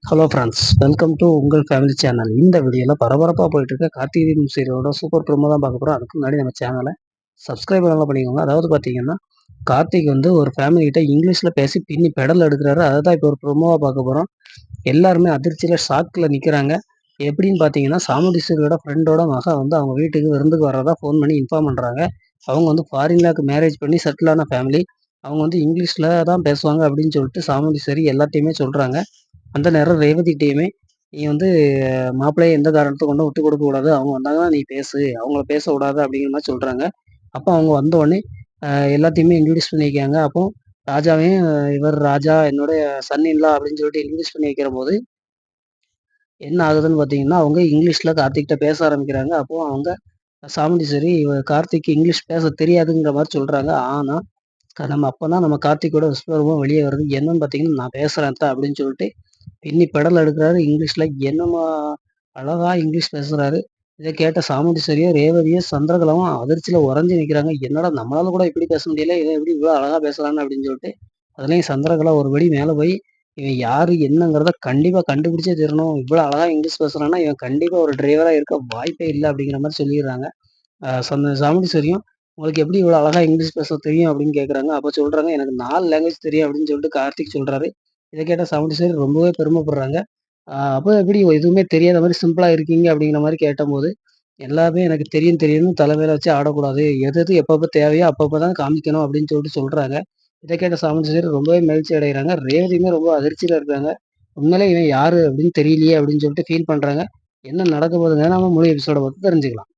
Hello friends, welcome to உங்கள் family channel. இந்த வீடியோவில் பரபரப்பாக போயிட்டு இருக்க கார்த்திகை தீபம் சீரியலோட சூப்பர் ப்ரோமோ தான் பார்க்க போகிறோம். அதுக்கு முன்னாடி நம்ம சேனலை சப்ஸ்கிரைப் பண்ணலாம் பண்ணிக்கோங்க. அதாவது பார்த்தீங்கன்னா, கார்த்திக் வந்து ஒரு ஃபேமிலிகிட்ட இங்கிலீஷில் பேசி பின்னி பெடல் எடுக்கிறாரு. அதை தான் இப்போ ஒரு ப்ரோமோவாக பார்க்க போகிறோம். எல்லாருமே அதிர்ச்சியில் ஷாக்கில் நிற்கிறாங்க. எப்படின்னு பார்த்தீங்கன்னா, சாமுண்டீஸ்வரியோட ஃப்ரெண்டோட மகன் வந்து அவங்க வீட்டுக்கு விருந்துக்கு வர்றதா ஃபோன் பண்ணி இன்ஃபார்ம் பண்ணுறாங்க. அவங்க வந்து ஃபாரின்லாக்கு மேரேஜ் பண்ணி செட்டிலான ஃபேமிலி. அவங்க வந்து இங்கிலீஷில் தான் பேசுவாங்க அப்படின்னு சொல்லிட்டு சாமுண்டீஸ்வரி எல்லாத்தையுமே சொல்கிறாங்க. அந்த நேரம் ரேவதிகிட்டயுமே, "நீ வந்து மாப்பிள்ளைய எந்த காரணத்த கொண்டும் விட்டுக் கொடுக்கக்கூடாது. அவங்க வந்தாங்கன்னா நீ பேசு. அவங்கள பேச விடாத." அப்படிங்கிற மாரி சொல்றாங்க. அப்ப அவங்க வந்தோனே எல்லாத்தையுமே இன்ட்ரோடியூஸ் பண்ணி வைக்காங்க. அப்போ ராஜாவையும், "இவர் ராஜா என்னுடைய சன் இன் லா" அப்படின்னு சொல்லிட்டு இன்ட்ரோடியூஸ் பண்ணி வைக்கிறபோது, என்ன ஆகுதுன்னு பார்த்தீங்கன்னா, அவங்க இங்கிலீஷ்ல கார்த்திக்ட்ட பேச ஆரம்பிக்கிறாங்க. அப்போ அவங்க சாமுண்டீஸ்வரி, கார்த்திக்கு இங்கிலீஷ் பேச தெரியாதுங்கிற மாரி சொல்றாங்க. ஆனா, அப்பதான் நம்ம கார்த்திக்கோட விஸ்வரூபம் வெளிய வருது. என்னன்னு பார்த்தீங்கன்னா, "நான் பேசுறேன் அத்த" அப்படின்னு சொல்லிட்டு பின்னி பெடல் எடுக்குறாரு. இங்கிலீஷ்ல என்னமா அழகா இங்கிலீஷ் பேசுறாரு. இத கேட்ட சாமுண்டீஸ்வரியும், ரேவதியும், சந்திரகலாவும் அதிர்ச்சியில உறைஞ்சு நிக்கிறாங்க. என்னடா நம்மளால கூட இப்படி பேச முடியல. இவன் எப்படி இவ்வளோ அழகா பேசுறான்னு அப்படின்னு சொல்லிட்டு. அதுலயும் சந்திரகலா ஒரு படி மேல போய், இவன் யாரு என்னங்கிறத கண்டிப்பா கண்டுபிடிச்சே தீரணும். இவ்வளோ அழகா இங்கிலீஷ் பேசுறான்னா, இவன் கண்டிப்பா ஒரு டிரைவரா இருக்க வாய்ப்பே இல்ல அப்படிங்கிற மாரி சொல்லிர்றாங்க. சாமுண்டீஸ்வரியும், "உங்களுக்கு எப்படி இவ்வளோ அழகா இங்கிலீஷ் பேச தெரியும்?" அப்படின்னு கேட்குறாங்க. அப்ப சொல்றாங்க, "எனக்கு 4 லாங்குவேஜ் தெரியும்" அப்படின்னு சொல்லிட்டு கார்த்திக் சொல்றாரு. இத கேட்ட சாமுண்டீஸ்வரி ரொம்பவே பெருமைப்படுறாங்க. அப்ப எப்படி எதுவுமே தெரியாத மாரி சிம்பிளா இருக்கீங்க அப்படிங்கிற மாரி கேட்டம்போது, எல்லாமே எனக்கு தெரியும் தெரியும்னு தல மேல வச்சு ஆடக்கூடாது. எது எது எப்பப்ப தேவையோ அப்பப்ப தான் காமிக்கணும் அப்படின்னு சொல்லிட்டு சொல்றாங்க. இத கேட்ட சாமுண்டீஸ்வரி ரொம்பவே மகிழ்ச்சி அடைகிறாங்க. ரேவதியுமே ரொம்ப அதிர்ச்சியில இருக்காங்க. உண்மையிலே இவன் யாரு அப்படின்னு தெரியலையே அப்படின்னு சொல்லிட்டு ஃபீல் பண்றாங்க. என்ன நடக்க போகுதுங்க? நாம முழு எபிசோட பார்த்து தெரிஞ்சுக்கலாம்.